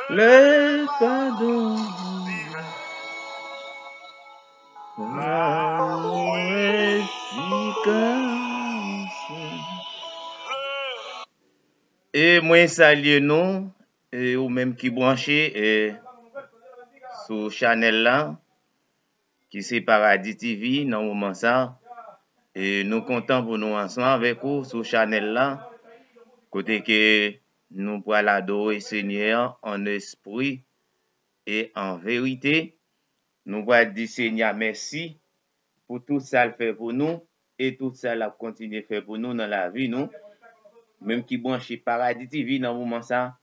le pardon, l'amour efficace. Et moi, salue nous, et ou même qui branché sur Chanel là, qui c'est Paradis TV, dans le moment ça. Et nous comptons pour nous ensemble avec vous sur Chanel là, côté que nous pourrons l'adorer Seigneur en esprit et en vérité. Nous pourrons dire Seigneur merci pour tout ça qu'il fait pour nous et tout ça qu'il continue de faire pour nous dans la vie nous. Même qui branche Paradis TV dans le moment ça.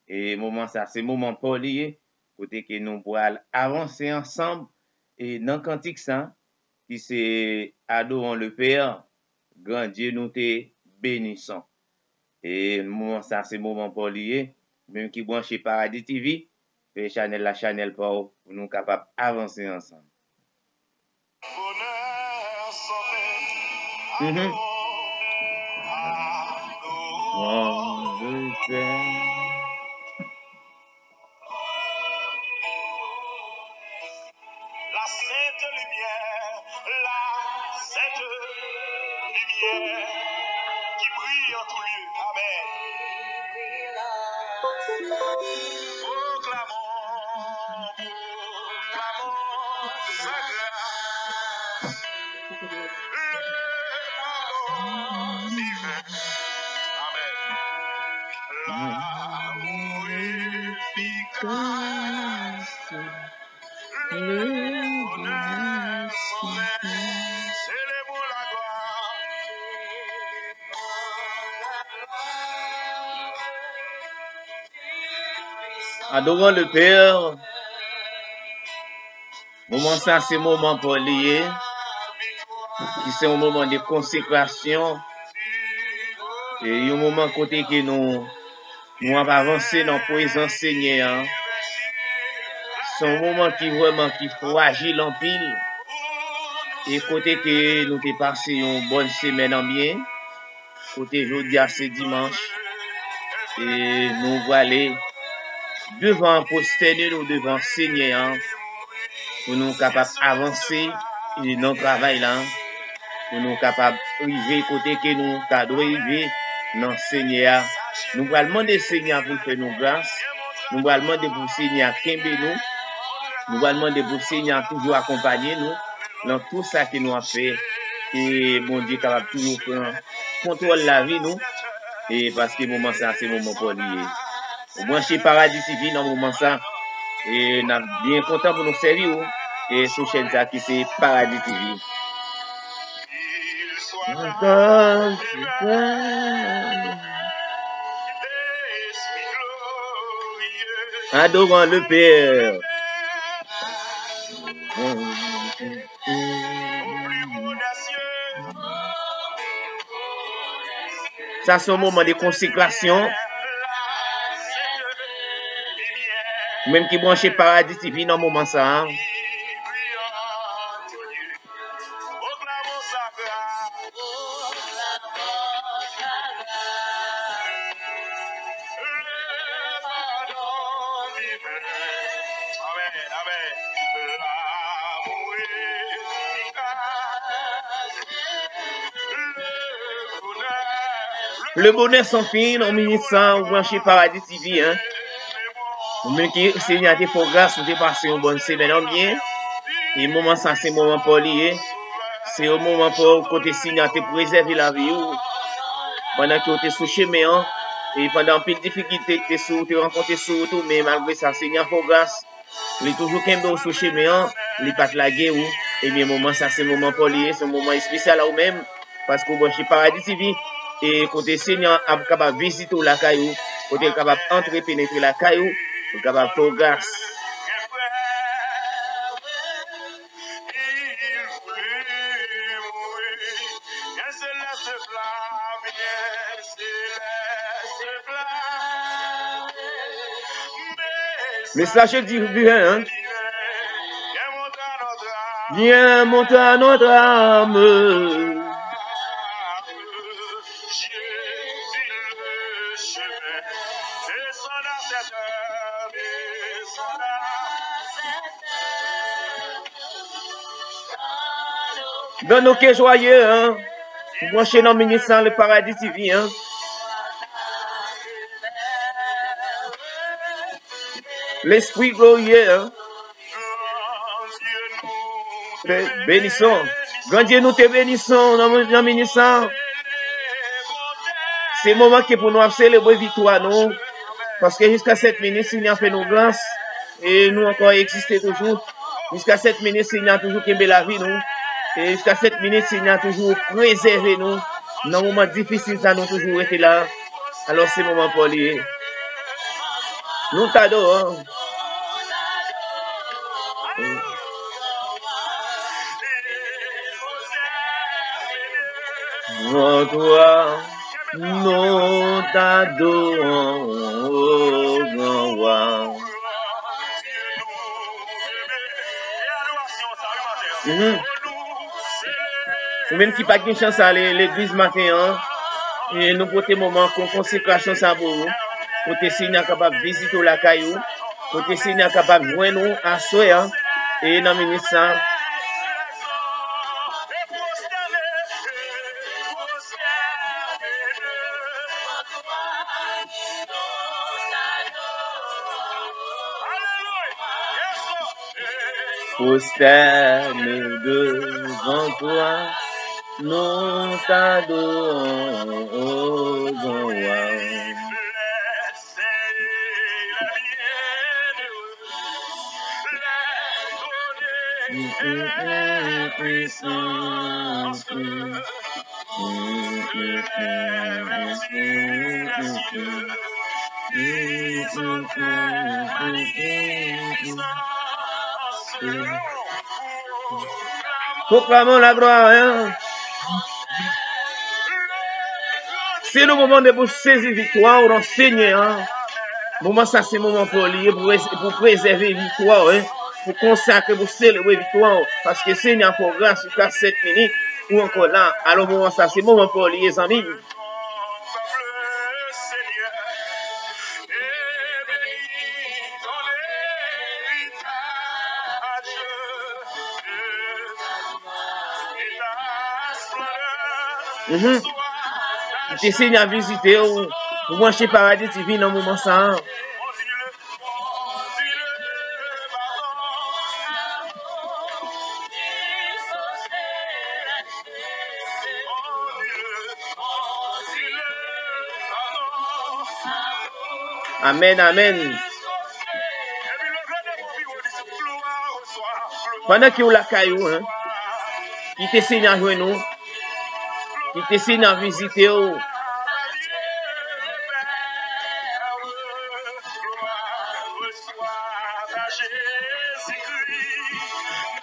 Et moment ça, c'est moment pour lier, côté que nous pourrons avancer ensemble et dans le cantique ça, qui c'est adorant le Père, grand Dieu nous te bénissons. Et moment ça, c'est moment pour lier, même qui branche Paradis TV, fait la Chanel pour nous capables d'avancer ensemble. La sainte lumière qui brille en tout lieu. Amen. Proclamons sa grâce, le pardon divin. Amen. L'amour efficace, le bonheur sans fin, célébrons la gloire. Adorant le Père, moment ça, c'est moment pour lier, qui c'est un moment de consécration, et un moment côté que nous avons avancé dans la présence Seigneur. C'est un moment qui vraiment qui fragile en pile, et côté que nous avons passé une bonne semaine en bien, côté jeudi à ce dimanche, et nous allons aller devant poster nous devant Seigneur, pour nous capables d'avancer dans le travail là, pour nous capables d'arriver côté que nous cadrons arriver dans Seigneur. Nous allons demander Seigneur pour faire nous grâce. Nous allons demander pour Seigneur Kembe nous. Nous allons demander pour Seigneur toujours accompagner nous dans tout ça que nous avons fait. Et bon Dieu capable toujours prendre contrôle de la vie nous. Et parce que le moment ça, c'est le moment pour lier. Au moins chez Paradis TV dans le moment ça. Et nous sommes bien contents pour nous servir. Et sur chaîne ça qui c'est Paradis TV. Adorant le Père. Ça, c'est un moment de consécration. Même qui branche Paradis TV dans le moment ça. Le bonheur sans fin, on ministre sans brancher Paradis TV, hein. Même qui Seigneur te fait grâce, nous te passé une bonne semaine en bien. Et le moment ça, c'est un moment pour lier. C'est un moment pour côté Seigneur te préserver la vie. Pendant que tu es sous chemin, et pendant pile difficulté que tu rencontres sur tout, mais malgré ça, Seigneur fait grâce. Il est toujours qu'un sous chemin, il n'est pas de la guerre. Et bien, moment ça, c'est un moment pour lier, c'est un moment spécial à vous-même. Parce que vous chez Paradis TV. Et côté Seigneur est capable de visiter la caillou, côté est capable d'entrer, pénétrer la caillou, est capable de faire grâce. Message divin, viens monter à notre âme. Donne-nous que joyeux, hein. Branchez dans le ministère le paradis TV, hein. L'esprit glorieux, hein. Bénissons. Grand Dieu, nous te bénissons dans le ministère. C'est le moment qui est pour nous célébrer victoire, nous. Parce que jusqu'à 7 minutes, il y a fait nos grâces. Et nous encore exister toujours. Jusqu'à 7 minutes, il y a toujours qu'aimer la vie, nous. Et jusqu'à 7 minutes, il y a toujours préservé nous. Dans un moment difficile, ça nous toujours été là. Alors c'est le moment pour lui. Nous t'adorons. En toi, nous t'adorons, oh grand roi. Ou même qui pas de chance à l'église matin, hein? Et nous pour tes moments qu'on consécration ça pour nous. Pour tes signes capables de visiter la caillou. Pour tes signes capables de joindre nous à soi, et dans le ministère. Prosterne devant toi, nous t'adorons, oh grand roi. Proclamons la gloire. Hein? C'est le moment de saisir victoire dans le Seigneur. Hein? Moment ça, c'est le moment pour lier, pour préserver victoire. Hein? Pour consacrer, pour célébrer victoire. Parce que Seigneur, pour grâce, jusqu'à 7 minutes, ou encore là. Alors, moment ça, c'est le moment pour lier, les amis. Te Seigneur visiter ou brancher paradis TV dans le moment ça. Amen, amen. Pendant que vous la caillou, hein, qui te Seigneur jouer nous, qui te Seigneur visiter ou.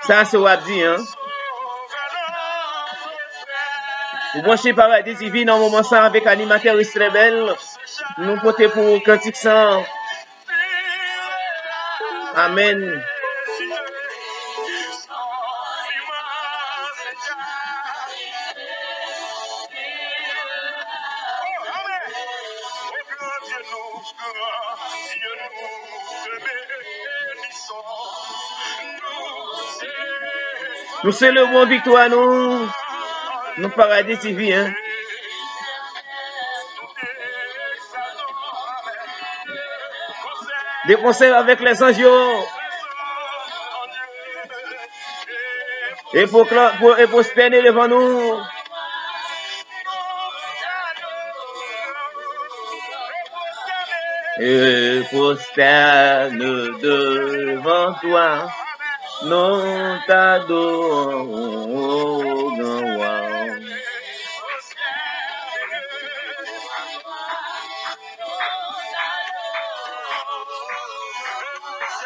Ça, c'est what dit, hein. Vous branchez paradis TV dans le moment ça avec animateur très belle. Nous portons pour cantique ça. Amen. Nous célébrons victoire, nous paradis TV, hein. Des concerts avec les anges. Et pour se tenir devant nous. Et prosterne devant toi, nous t'adorons, oh grand roi.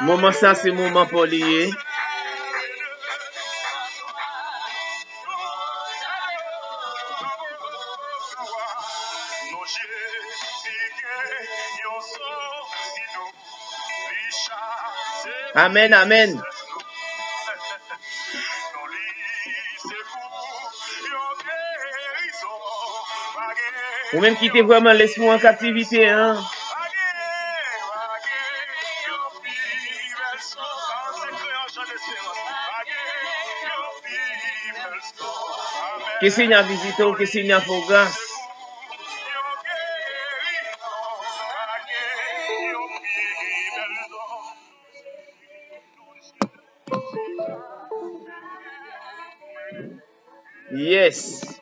Moment ça, c'est moment pour lier. Amen, amen. Ou même quitter vraiment l'esprit en captivité, hein. Qui signe à visiter ou qui signe à pour grâce? Yes.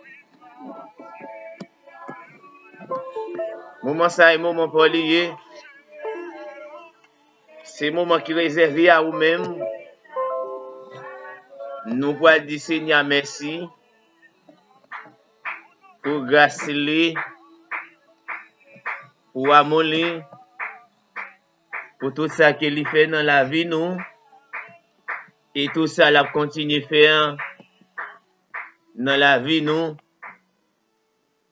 Moment ça est moment pour lier. C'est moment qui est réservé à vous-même. Nous pouvons dire Seigneur merci pour grâce li, pour amour li, pour tout ça qu'il fait dans la vie nous et tout ça l'a continue faire dans la vie nous.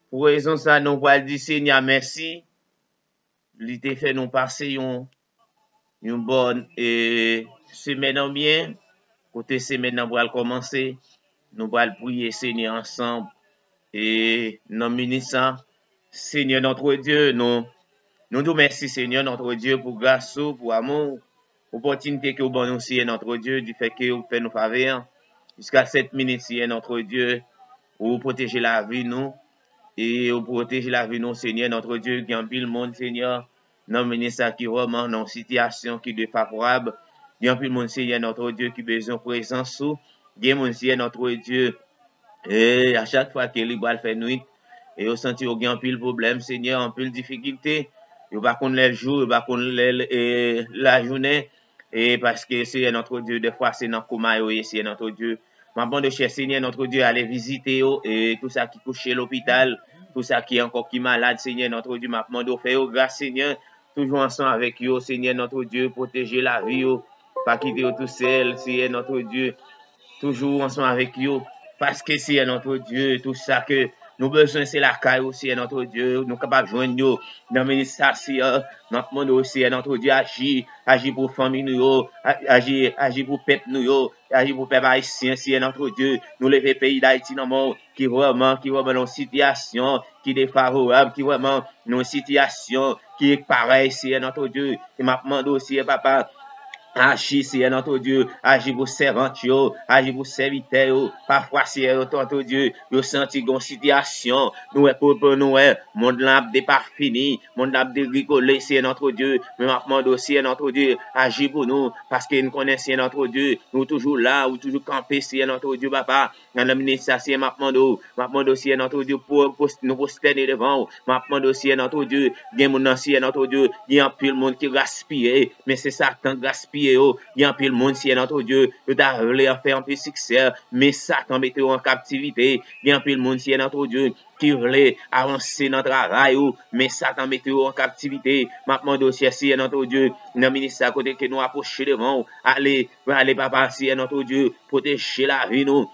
Pour raison ça nous pouvons dire Seigneur merci. Il t'a fait nous passer une bonne semaine en bien. Côté semaine nous va commencer. Nous allons prier Seigneur ensemble et nous ministre Seigneur notre Dieu, nous nous merci Seigneur notre Dieu pour grâce, pour amour, opportunité que vous donnez aussi notre Dieu du fait que vous faites nous faveur jusqu'à 7 minutes Seigneur notre Dieu, vous protégez la vie nous et vous protégez la vie nous Seigneur notre Dieu, qui en pile monde Seigneur, non ministre qui vraiment dans situation qui est défavorable, qui en pile monde Seigneur notre Dieu qui besoin de présence sous, qui mon Seigneur notre Dieu. Et à chaque fois que l'Ibral fait nuit, et vous sentez qu'il y a un pile problème, Seigneur, un pile difficulté, vous ne connaissez pas le jour, vous ne connaissez pas la journée, et parce que c'est notre Dieu, des fois c'est dans le coma, c'est notre Dieu. Maman de cher Seigneur, notre Dieu, aller visiter, et tout ça qui couche à l'hôpital, tout ça qui est encore qui malade, Seigneur, notre Dieu, maman de faire grâce, Seigneur, toujours ensemble avec vous, Seigneur, notre Dieu, protéger la vie, pas quitter tout seul, Seigneur, notre Dieu, toujours ensemble avec vous. Parce que c'est notre Dieu, tout ça que nous besoin, c'est la caille aussi, notre Dieu. Nous sommes capables de joindre nous dans l'administration, notre monde aussi, notre Dieu, agir pour famille, nous, agir pour peuple, nous, agir pour peuple haïtien, c'est notre Dieu. Nous lever le pays d'Haïti dans le monde, qui vraiment dans une situation qui est défavorable, qui vraiment dans une situation qui est pareille, c'est notre Dieu. Et maintenant aussi, papa, agis, Seigneur notre Dieu, agis pour servant, agis pour serviteur, parfois, Seigneur notre Dieu, nous senti une situation, nous pour nous, monde là n'est pas fini, monde là de rigoler, Seigneur notre Dieu, mais maintenant aussi, notre Dieu, agis pour nous, parce que nous connaissons notre Dieu, nous toujours là, ou toujours camper, Seigneur notre Dieu, papa, dans le ministère, Seigneur, maintenant aussi, notre Dieu, pour nous posterner devant, maintenant aussi, notre Dieu, il y a mon ancien, notre Dieu, il y a un peu de monde qui gaspille, mais c'est Satan gaspille. Il y a un peu de monde, c'est notre Dieu, qui a voulu faire un peu de succès, mais Satan mette en captivité. Il y a un peu de monde, c'est notre Dieu, qui voulait avancer dans le travail, mais Satan mette en captivité. Maintenant, dossier, c'est notre Dieu, dans le ministère à côté que nous approchons devant, allez, papa, c'est notre Dieu, protéger la vie, nous.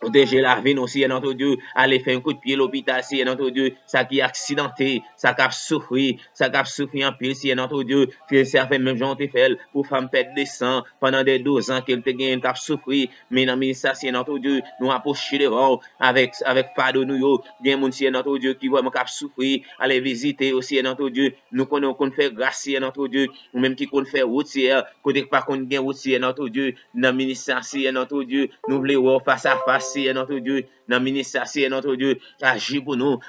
Protéger la vie, aussi, notre Dieu, aller faire un coup de pied à l'hôpital, si notre Dieu, ça qui est accidenté, ça qui a souffert en pile, si notre Dieu, que ça fait même gens fait pour femme perdre des sang pendant des 12 ans qu'elle te gagne, qu'a souffert, mais dans le ministère, si notre Dieu, nous approcher devant avec pardon, nous, bien, mon si notre Dieu, qui vraiment qu'a souffert, aller visiter aussi, notre Dieu, nous connaissons qu'on fait grâce, si notre Dieu, ou même qui qu'on fait route, si, côté pas qu'on gagne route, si notre Dieu, dans le ministère, si notre Dieu, nous voulons face à face, c'est notre Dieu, dans le ministère, c'est notre Dieu, agis pour nous,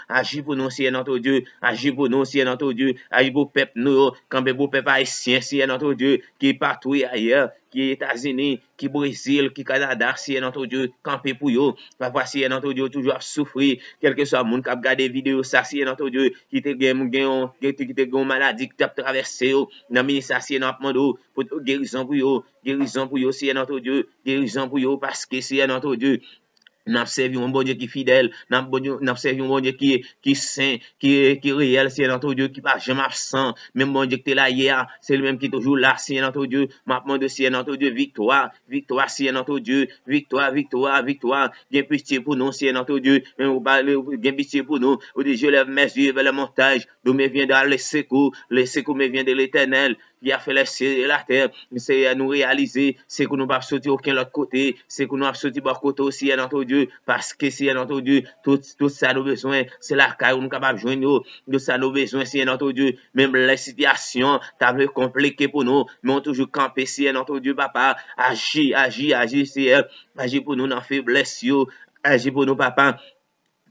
c'est notre Dieu, agis pour nous, c'est notre Dieu, agis pour peuple nous, quand pour peuple haïtien, c'est notre Dieu, qui est partout ailleurs, qui est États-Unis, qui Brésil, qui Canada, c'est notre Dieu, campé pour eux, parfois c'est notre Dieu, toujours à souffrir, quel que soit le monde qui a regardé vidéo, ça c'est notre Dieu, qui te gagne une maladie, qui t'a traversé, dans le ministère, c'est notre monde, pour guérison pour eux, c'est notre Dieu, guérison pour eux, parce que c'est notre Dieu. N'a servi un bon Dieu qui est fidèle, n'a servi un bon Dieu qui est saint, qui est réel, c'est notre Dieu qui pas jamais absent, même bon Dieu qui est là hier, c'est le même qui est toujours là, c'est notre Dieu, maintenant de c'est notre Dieu, victoire, c'est notre Dieu, victoire, bien pitié pour nous, c'est notre Dieu, bien pitié pour nous, où je lève mes yeux vers la montagne, d'où me vient dans les secours me vient de l'Éternel, qui a fait les cieux et la terre. Seigneur, nous réaliser, c'est que nous ne pouvons pas sortir aucun autre côté, c'est que nous avons sorti par côté aussi, Seigneur notre Dieu, parce que Seigneur notre Dieu, tout ça nous besoin, c'est la caille où nous sommes capables de joindre, de ça nous besoin, Seigneur notre Dieu, même les situations, t'as vu compliqué pour nous, mais on toujours campé, Seigneur notre Dieu, papa, agis, Seigneur, agis pour nous dans la faiblesse, agis pour nous, papa.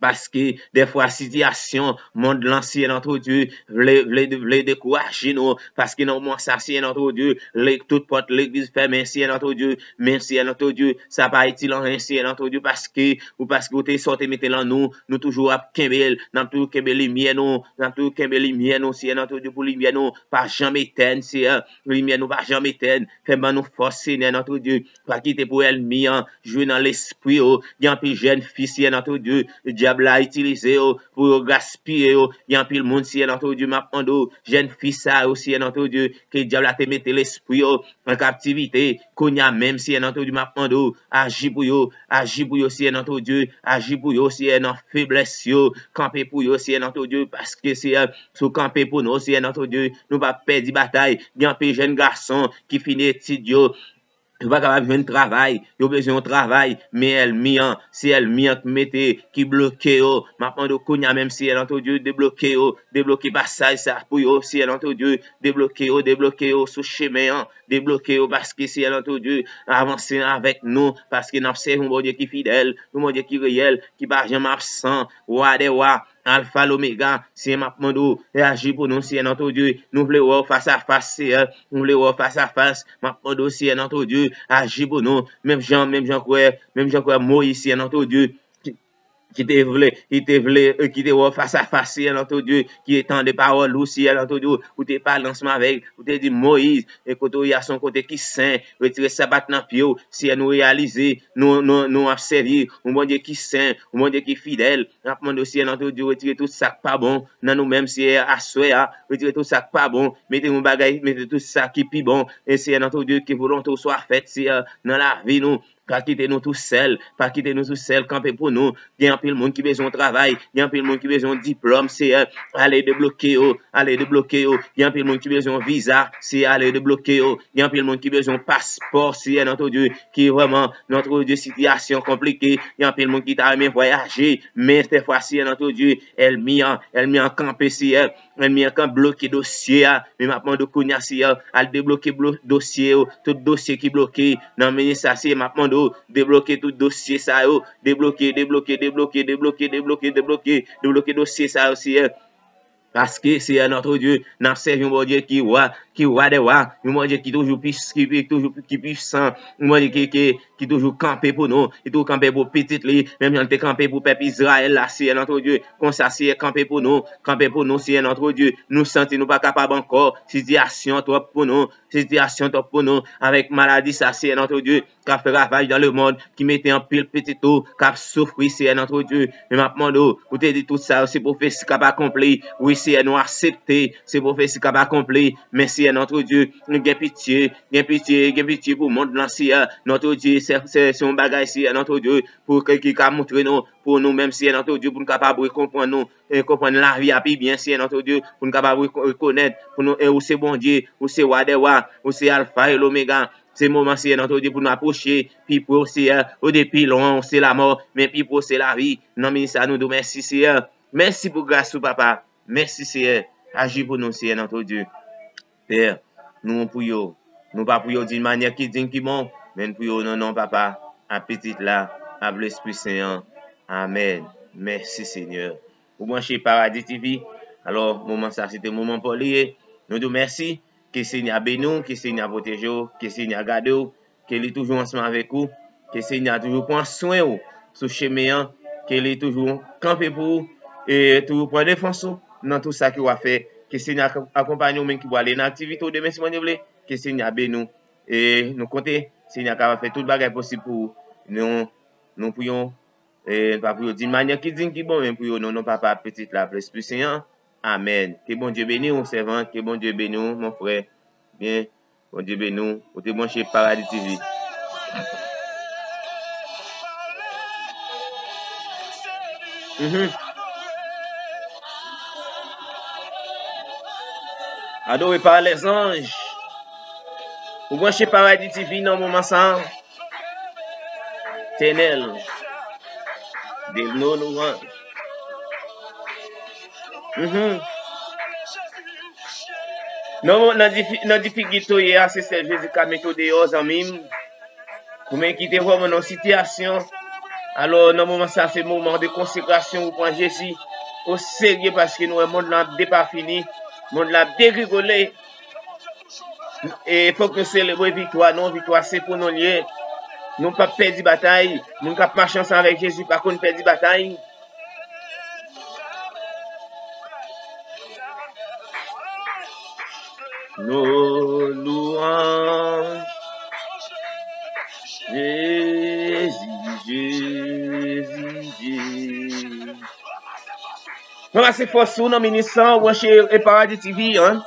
Parce que des fois, situation, monde l'ancien notre Dieu, vle décourager nous, parce que non, moi, ça, c'est notre Dieu, toute porte l'église fermée, c'est notre Dieu, merci à notre Dieu, ça pas utile en rien, c'est notre Dieu, parce que vous t'es sorti, mettez là nous toujours à Kembel, nous toujours Kembel lumière, nous toujours Kembel lumière, nous, c'est notre Dieu pour lumière, nous, pas jamais éteindre, c'est lumière, nous, pas jamais éteindre, fais-moi nous forcer, notre Dieu, pas quitter pour elle, jouer dans l'esprit, il y a un peu jeune fils, c'est notre Dieu, diable a utilisé pour gaspiller, il y a un pile monde si notre Dieu m'a pando jeune fils ça aussi notre Dieu que diable a te mettre l'esprit en captivité qu'on y a même si notre Dieu m'a pando agis pour yo si notre Dieu agis pour yo si dans faiblesse yo camper pour yo si notre Dieu parce que c'est sous camper pour nous si notre Dieu nous pas perdre bataille il y a un peu jeune garçon qui finit études yo il pas capable de travail, il a besoin de travail, mais c'est elle qui bloque maintenant de cogna même si elle entend Dieu débloquer passage ça pour yo si elle entend Dieu débloquer sous chemin débloquer parce que si elle entend Dieu avancer avec nous parce que nous sommes un bon Dieu qui fidèle, un bon Dieu qui réel, qui pas jamais absent, roi des rois, alpha l'oméga, c'est maintenant réagir pour nous si notre Dieu, nous voulons face à face, nous voulons face à face, maintenant si notre Dieu, agir pour nous, même Jean crois Moïse si notre Dieu, qui te face à face, notre Dieu, qui est des paroles aussi, notre Dieu, où te parle ensemble avec, où te dit Moïse, et côté, il y a son côté qui saint, retirer sa batte dans pied, si nous réaliser, nous observer, un bon Dieu qui saint, un bon Dieu qui fidèle, nous aussi, notre Dieu, retirer tout ça pas bon, dans nous-mêmes, si à soi, retirer tout ça pas bon, mettez mon bagage, mettez tout ça qui est bon, et c'est notre Dieu qui volonté soit faite, si dans la vie, nous, pas quitter nous tout seuls, camper pour nous. Il y a un peu de monde qui besoin de travail, il y a un peu de monde qui besoin de diplôme, c'est aller débloquer. Il y a un peu de monde qui besoin de visa, c'est aller débloquer. Il y a un peu de monde qui besoin de passeport, c'est notre Dieu, qui est vraiment notre Dieu situation compliquée. Il y a un peu de monde qui t'a aimé voyager, mais cette fois-ci, notre Dieu, elle mis en campé, elle mis en camp bloqué dossier, mais maintenant de Kounia, elle débloquer dossier, tout dossier qui bloqué, dans le ministère, c'est maintenant débloquer tout dossier ça débloquer dossier ça aussi parce que c'est notre Dieu n'a servi un bon Dieu qui roi des rois un bon Dieu qui toujours puissant un bon Dieu qui toujours campé pour nous qui toujours campé pour petite li même on était campé pour peuple Israël là c'est notre Dieu comme ça c'est campé pour nous c'est notre Dieu nous sentons nous pas capable encore situation trop pour nous avec maladie ça c'est notre Dieu qui a fait ravage dans le monde qui mettait en pile petit tout qui a souffert c'est notre Dieu mais maintenant vous te dit tout ça c'est pour faire ce qui a accompli oui c'est nous accepter c'est pour faire ce qui a accompli mais c'est notre Dieu nous gain pitié pour le monde l'ancien notre Dieu c'est un bagage c'est notre Dieu pour qui a montré nous pour nous même c'est notre Dieu pour nous capable de comprendre la vie à bien c'est notre Dieu pour nous capable de reconnaître pour nous où c'est bon Dieu où c'est roi des rois où c'est alpha et l'oméga c'est moment c'est notre Dieu pour nous approcher puis pour c'est au début long c'est la mort mais puis pour c'est la vie non mais ça nous dit merci Seigneur merci pour grâce papa merci Seigneur agis pour nous Seigneur notre Dieu Père nous prions nous pas prions d'une manière qui digne qui bon mais prions non papa à petite là à l'Esprit Saint amen merci Seigneur vous branchez Paradis TV alors moment ça c'était moment pour lier nous disons merci que Seigneur bénisse, que Seigneur protège, que Seigneur garde, qu'il est toujours ensemble avec vous, que Seigneur toujours prend soin de ce chemin, qu'il est toujours campé pour vous et toujours prend défense dans tout ça qu'il va faire, que Seigneur accompagne nous même qui va aller dans l'activité demain si vous voulez, que Seigneur bénisse et nous comptons, Seigneur qui va faire tout le bagage possible pour nous prions et pas prions d'une manière qui dit qui bon, mais prions non papa petite la plus Seigneur. Amen. Que bon Dieu bénisse, mon servant. Que bon Dieu bénisse, mon frère. Bien. Bon Dieu bénisse. Vous êtes branché Paradis TV. Adoré par les anges. Ou branchez Paradis TV dans le moment ça. Ténel. De nos louanges. Non, dans difficulté, c'est celle Jésus qui a mis dehors en mime. Pour m'inquiéter vraiment dans situation. Alors, dans le moment ça, c'est le moment de consécration pour Jésus au sérieux parce que nous, le monde n'a pas fini. Le monde l'a dérigolé. Et il faut que nous célébrions victoire. Non, victoire, c'est pour nous lier. Nous ne pas perdre bataille. Nous ne pas marcher ensemble avec Jésus, par contre, perdre bataille. Nos louanges. Jésus. On va se forcer dans le ministère, ou chez Paradis TV, hein.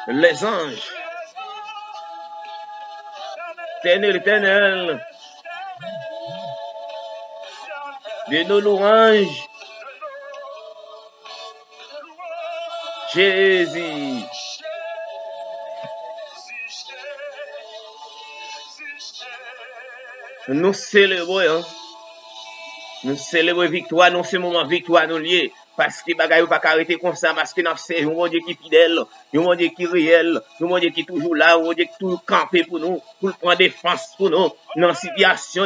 Les anges. Éternel. De nos louanges. Jésus. Nous célébrons, hein. Nous célébrons victoire, nous c'est moment victoire nous lié. Parce que bagaille pas arrêter comme ça, parce que nous c'est un Dieu qui est fidèle, un Dieu qui est réel, un Dieu qui est toujours là, un Dieu qui est toujours campé pour nous, pour prendre défense pour nous. Dans la situation,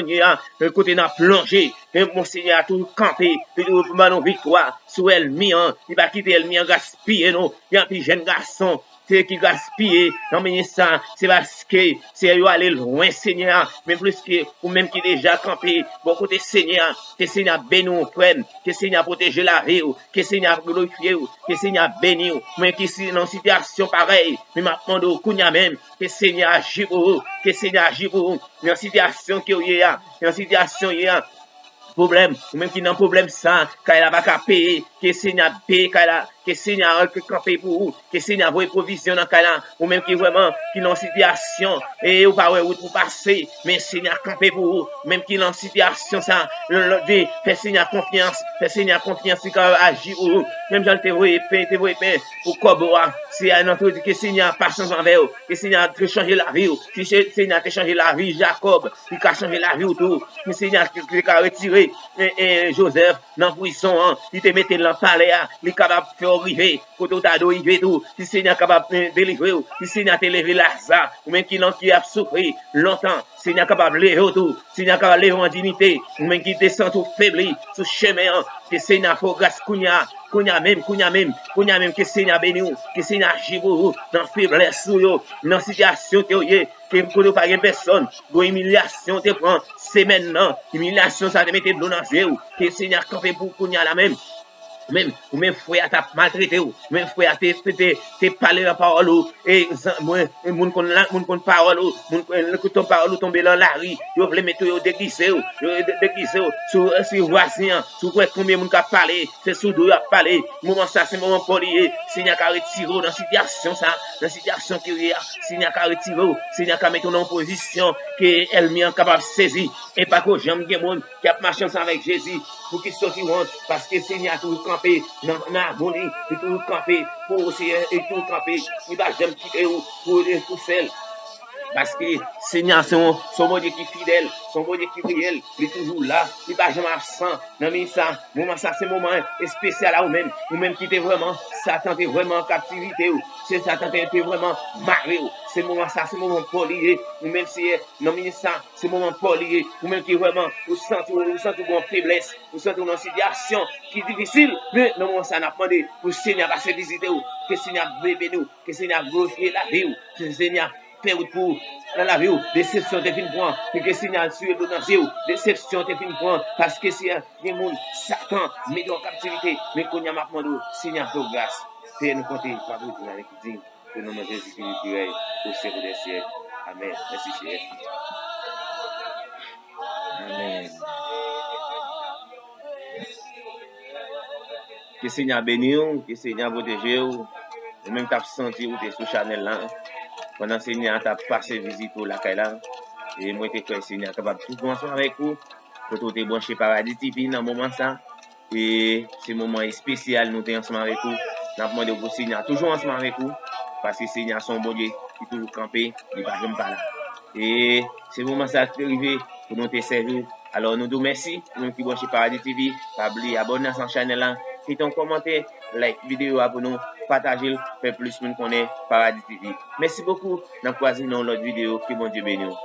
le côté n'a plongé, mon Seigneur a toujours campé, toujours pour nous victoire, sur l'ennemi, il va quitter l'ennemi en gaspiller nous, il y a un petit jeune garçon. C'est qui gaspille, non mais ça, c'est parce que c'est aller loin, Seigneur, même plus que, ou même qui déjà campé, bon côté Seigneur, que Seigneur bénisse nous, prenne, que Seigneur protège la vie, que Seigneur glorifie, que Seigneur bénisse, même qui si dans une situation pareille, mais maintenant de Kounia même, que Seigneur agit pour vous, que Seigneur agit pour vous, dans une situation qui est là, dans une situation qui est là, problème, ou même qui n'a problème ça, quand il a pas qu'à payer, que Seigneur paye, que Seigneur a campé pour vous, que Seigneur voit provision dans là, ou même qui vraiment, qui dans situation, et ou pas route pour passer, mais Seigneur campé pour vous, même qui dans situation ça, fait Seigneur confiance, il va agir pour vous, même j'en te vois peine, pour Koboa, c'est un autre que Seigneur passe envers vous, que Seigneur a changé la vie, que Seigneur a changé la vie, Jacob, il a changé la vie autour, que Seigneur a retiré, Joseph, dans la prison, il te mettait dans le palais, il est capable de faire arriver, quand tu as arrivé tout, si Seigneur est capable de délivrer, si Seigneur t'a levé Lazare, ou même qui a souffert longtemps, Seigneur est capable de lever tout, Seigneur est capable de lever en dignité, ou même qui descend tout faibli, sous chemin, que Seigneur faut grâce Kounia même, que Seigneur béni, que Seigneur agit pour vous, dans la faiblesse, dans la situation que vous avez, que vous ne pas personne, dans l'humiliation, te prend, c'est maintenant, l'humiliation, ça te met de l'eau dans les yeux, que Seigneur campé pour Kounia la même. Même frère t'a maltraité ou même frère t'es parlé la parole ou et moi moun kon parole ou moun ton parole tomber dans la rue yo veut mettre yo déguisé ou sur voisin sur combien moun ka parler c'est sous deux a parler moment ça c'est moment polier Seigneur ka retirer dans situation ça dans situation qui est Seigneur ka retirer Seigneur ka mettre en position que elle est capable saisir et pas que j'aime gen moun qui a marché ensemble avec Jésus pour qu'il sorti parce que Seigneur a toujours campé dans l'harmonie, il a toujours campé pour aussi, il a toujours campé, il va jamais quitter pour tout seul. Parce que Seigneur, son Dieu qui est fidèle, son Dieu qui est réel, il est toujours là, il n'est pas jamais absent. Non, mais ça, c'est un moment spécial à vous-même, vous-même qui êtes vraiment, Satan est vraiment en captivité, c'est Satan est vraiment marié, c'est le moment, ça, c'est le moment polié, ou même si, non, mais ça, c'est le moment polié, ou même qui vraiment, vous sentez une faiblesse, vous sentez une situation qui est difficile, mais non, ça n'a pas demandé pour Seigneur passer visiter, que Seigneur bénisse, que Seigneur glorifie la vie, que Seigneur fait pour dans la vie, déception te fin point, que Seigneur sur dans la vie, déception te fin point, parce que c'est des gens, Satan, met en captivité, mais qu'on y a maintenant, Seigneur, pour grâce, c'est nous compter, par vous, dans l'équité, au nom de Jésus-Christ, au siècle des siècles. Amen. Merci, cher. Amen. Que Seigneur bénisse, que Seigneur protège, ou même t'as senti ou t'es sur Chanel là. Pendant Seigneur t'a passé visite pour la là et moi t'es que Seigneur capable tout ensemble avec vous Quand on est branché Paradis TV dans le moment ça. Et c'est un moment spécial, nous sommes ensemble avec vous. Nous avons demandé pour Seigneur toujours ensemble avec vous. Parce que Seigneur, son bon Dieu, il est toujours campé, il n'est pas jamais pas là. Et c'est le moment ça qui est arrivé pour nous te servir. Alors nous vous merci, nous qui branchez Paradis TV, pas oublier abonner à cette chaîne là, faites un commentaire, like vidéo pour nous, partager, faire plus de monde connaît Paradis TV. Merci beaucoup, nous croisons dans l'autre vidéo, que bon Dieu bénisse.